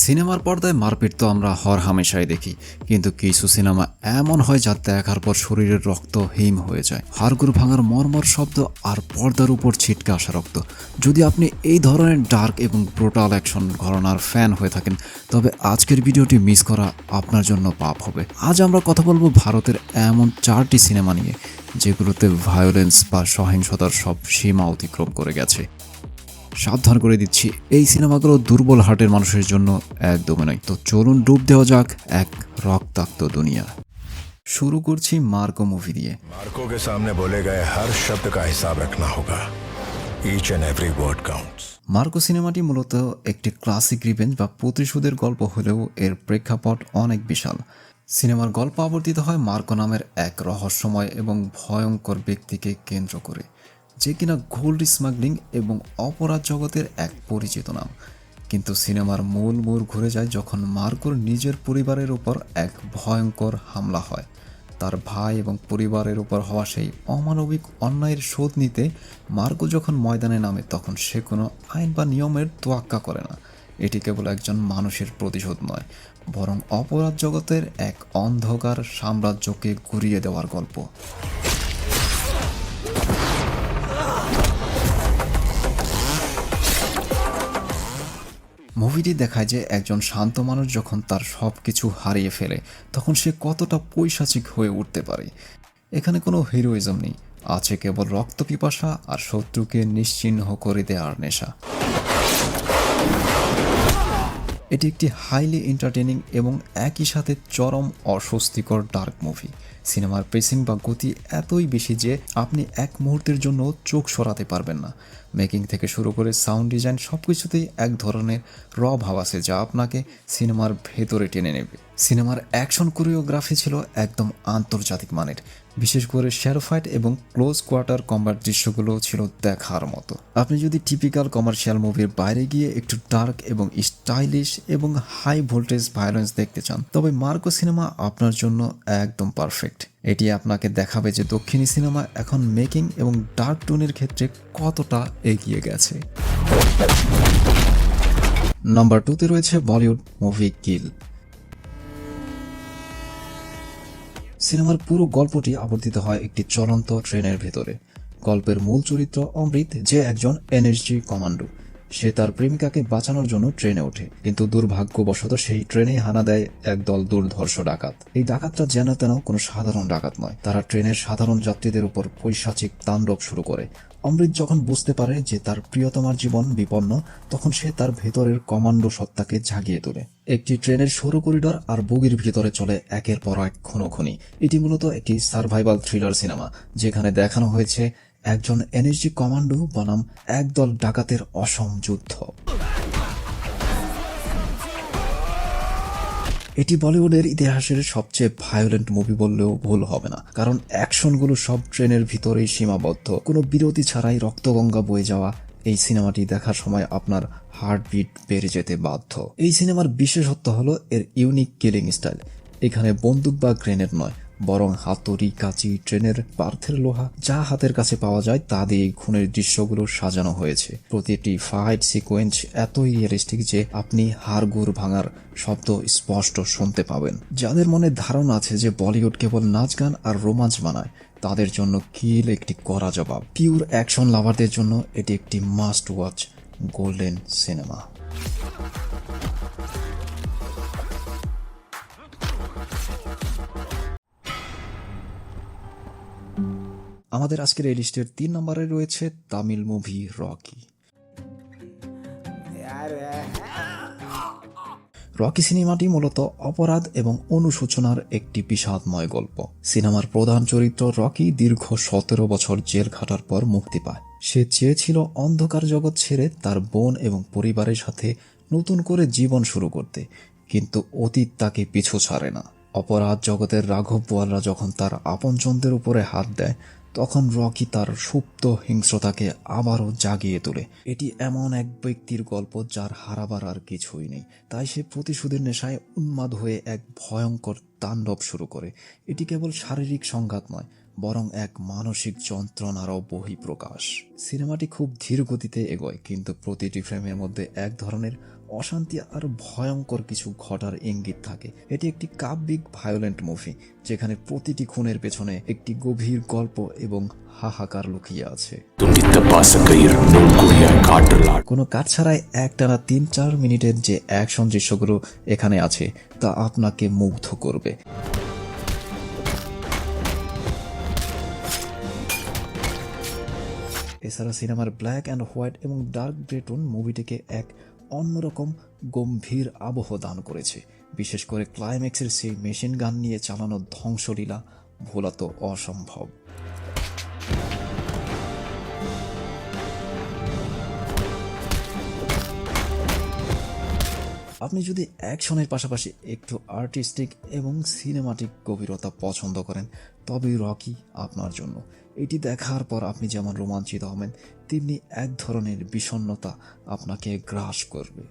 সিনেমার পর্দায় মারপিট তো আমরা হরহামেশাই দেখি, কিন্তু কিছু সিনেমা এমন হয় যা দেখার পর শরীরের রক্ত হিম হয়ে যায়। হাড়গোড় ভাঙার মর্মর শব্দ আর পর্দার উপর ছিটকে আসা রক্ত। যদি আপনি এই ধরনের ডার্ক এবং ব্রুটাল অ্যাকশন ঘরানার ফ্যান হয়ে থাকেন, তবে আজকের ভিডিওটি মিস করা আপনার জন্য পাপ হবে। আজ আমরা কথা বলবো ভারতের এমন 4টি সিনেমা নিয়ে যেগুলোতে ভায়োলেন্স বা সহিংসতার সব সীমা অতিক্রম করে গেছে। সাবধান করে দিচ্ছি, এই সিনেমাগুলো দুর্বল হার্টের মানুষের জন্য একদমই নয়। তো চলুন ডুব দেওয়া যাক এক রক্তাক্ত দুনিয়া। শুরু করছি মার্কো মুভি দিয়ে। मार्को के सामने बोले गए हर शब्द का हिसाब रखना होगा। Each and every word counts. Marco সিনেমাটি মূলত একটি ক্লাসিক রিভেঞ্জ বা প্রতিশোধের গল্প হলেও এর প্রেক্ষাপট অনেক বিশাল। সিনেমার গল্প আবর্তিত হয় মার্কো নামের এক রহস্যময় এবং ভয়ঙ্কর ব্যক্তিকে কেন্দ্র করে, যে কিনা গোল্ড স্মাগলিং এবং অপরাধ জগতের এক পরিচিত নাম। কিন্তু সিনেমার মূল মোড় ঘুরে যায় যখন মার্কোর নিজের পরিবারের উপর এক ভয়ঙ্কর হামলা হয়। তার ভাই এবং পরিবারের উপর হওয়া সেই অমানবিক অন্যায়ের শোধ নিতে মার্কো যখন ময়দানে নামে, তখন সে কোনো আইন বা নিয়মের তোয়াক্কা করে না। এটি কেবল একজন মানুষের প্রতিশোধ নয়, বরং অপরাধ জগতের এক অন্ধকার সাম্রাজ্যকে ঘুরিয়ে দেওয়ার গল্প। মুভিটি দেখায় যে একজন শান্ত মানুষ যখন তার সব কিছু হারিয়ে ফেলে, তখন সে কতটা পৈশাচিক হয়ে উঠতে পারে। এখানে কোনো হিরোইজম নেই, আছে কেবল রক্তপিপাসা আর শত্রুকে নিশ্চিহ্ন করে দেওয়ার নেশা। এটি একটি হাইলি এন্টারটেইনিং এবং একই সাথে চরম অস্বস্তিকর ডার্ক মুভি। সিনেমার পেসিং বা গতি এতই বেশি যে আপনি এক মুহূর্তের জন্য চোখ সরাতে পারবেন না। মেকিং থেকে শুরু করে সাউন্ড ডিজাইন সব কিছুতেই এক ধরনের র ভাব আছে যা আপনাকে সিনেমার ভেতরে টেনে নেবে। সিনেমার অ্যাকশন কোরিওগ্রাফি ছিল একদম আন্তর্জাতিক মানের, বিশেষ করে শ্যাডো ফাইট এবং ক্লোজ কোয়ার্টার কম্ব্যাট দৃশ্যগুলো ছিল দেখার মতো। আপনি যদি টিপিক্যাল কমার্শিয়াল মুভির বাইরে গিয়ে একটু ডার্ক এবং স্টাইলিশ এবং হাই ভোল্টেজ ভায়োলেন্স দেখতে চান, তবে মার্কো সিনেমা আপনার জন্য একদম পারফেক্ট। এটি আপনাকে দেখাবে যে দক্ষিণী সিনেমা এখন মেকিং এবং ডার্ক টোনের ক্ষেত্রে কতটা এগিয়ে গেছে। নাম্বার 2-তে রয়েছে বলিউড মুভি কিল। সিনেমার পুরো গল্পটি আবর্তিত হয় একটি চলন্ত ট্রেনের ভেতরে। গল্পের মূল চরিত্র অমৃত, যে একজন এনএসজি কমান্ডো। সে তার প্রেমিকাকে বাঁচানোর জন্য ট্রেনে ওঠে, কিন্তু দুর্ভাগ্যবশত সেই ট্রেনে হানা দেয় একদল দুর্ধর্ষ ডাকাত। এই ডাকাতরা যেন তেন কোনো সাধারণ ডাকাত নয়, তারা ট্রেনের সাধারণ যাত্রীদের উপর পৈশাচিক তাণ্ডব শুরু করে। অমৃত যখন বুঝতে পারে যে তার প্রিয়তমার জীবন বিপন্ন, তখন সে তার ভেতরের কমান্ডো সত্তাকে জাগিয়ে তোলে। একটি ট্রেনের সরু করিডর আর বগির ভিতরে চলে একের পর এক খুনোখুনি। এটি মূলত একটি সার্ভাইভাল থ্রিলার সিনেমা, যেখানে দেখানো হয়েছে একজন এনএসজি কমান্ডো বনাম একদল ডাকাতের অসম যুদ্ধ। এটি বলিউডের ইতিহাসের সবচেয়ে ভায়োলেন্ট মুভি বললেও ভুল হবে না, কারণ অ্যাকশনগুলো সব ট্রেনের ভিতরেই সীমাবদ্ধ। কোনো বিরতি ছাড়াই রক্তগঙ্গা বয়ে যাওয়া এই সিনেমাটি দেখার সময় আপনার হার্টবিট বেড়ে যেতে বাধ্য। এই সিনেমার বিশেষত্ব হলো এর ইউনিক কিলিং স্টাইল। এখানে বন্দুক বা গ্রেনেড নয়, বরং হাতুড়ি, কাঁচি, ট্রেনের পার্থের লোহা যা হাতের কাছে পাওয়া যায় তা দিয়ে খুনের দৃশ্যগুলো সাজানো হয়েছে। প্রতিটি ফাইট সিকোয়েন্স এতই রিয়েলিস্টিক যে আপনি হাড়গোড় ভাঙার শব্দ স্পষ্ট শুনতে পাবেন। যাদের মনে ধারণা আছে যে বলিউড কেবল নাচ গান আর রোমাঞ্চ বানায়, তাদের জন্য কিল একটি কড়া জবাব। পিওর অ্যাকশন লাভারদের জন্য এটি একটি মাস্ট ওয়াচ গোল্ডেন সিনেমা। আমাদের আজকের এই লিস্টের 3 নম্বরে রয়েছে তামিল মুভি রকি। রকি সিনেমাটি মূলত অপরাধ এবং অনুশোচনার একটি বিষাদময় গল্প। সিনেমার প্রধান চরিত্র রকি দীর্ঘ 17 বছর জেল খাটার পর মুক্তি পায়। সে চেয়েছিল অন্ধকার জগৎ ছেড়ে তার বোন এবং পরিবারের সাথে নতুন করে জীবন শুরু করতে, কিন্তু অতীত তাকে পিছু ছাড়ে না। অপরাধ জগতের রাঘব বোয়ালরা যখন তার আপনজনদের উপরে হাত দেয়, তখন রকি তার সুপ্ত হিংস্রতাকে আবারও জাগিয়ে তোলে। এটি এমন এক ব্যক্তির গল্প যার হারাবার আর কিছুই নেই, তাই সে প্রতিশোধের নেশায় উন্মাদ হয়ে এক ভয়ঙ্কর তাণ্ডব শুরু করে। এটি কেবল শারীরিক সংঘাত নয়, বরং এক মানসিক যন্ত্রণারও বহিঃপ্রকাশ। সিনেমাটি খুব ধীর গতিতে এগোয়, কিন্তু প্রতিটি ফ্রেমের মধ্যে এক ধরনের অশান্তি আর ভয়ঙ্কর কিছু ঘটার ইঙ্গিত থাকে। এটি একটি কাব্যিক ভায়োলেন্ট মুভি যেখানে প্রতিটি খুনের পেছনে একটি গভীর গল্প এবং হাহাকার লুকিয়ে আছে। কোনো কাট ছাড়াই একটানা 3-4 মিনিটের যে অ্যাকশন দৃশ্যগুলো এখানে আছে তা আপনাকে মুগ্ধ করবে। এছাড়া সিনেমার ব্ল্যাক অ্যান্ড হোয়াইট এবং ডার্ক গ্রে টোন মুভিটিকে এক অন্যরকম গম্ভীর আবহ দান করেছে। বিশেষ করে ক্লাইম্যাক্সের সেই মেশিন গান নিয়ে চালানো ধ্বংসলীলা ভোলা তো অসম্ভব। আপনি যদি অ্যাকশনের পাশাপাশি একটু আর্টিস্টিক এবং সিনেমাটিক গভীরতা পছন্দ করেন তবেই রকি আপনার জন্য। এটি দেখার পর আপনি যেমন রোমাঞ্চিত হবেন তেমনি এক ধরনের বিষণ্ণতা আপনাকে গ্রাস করবে।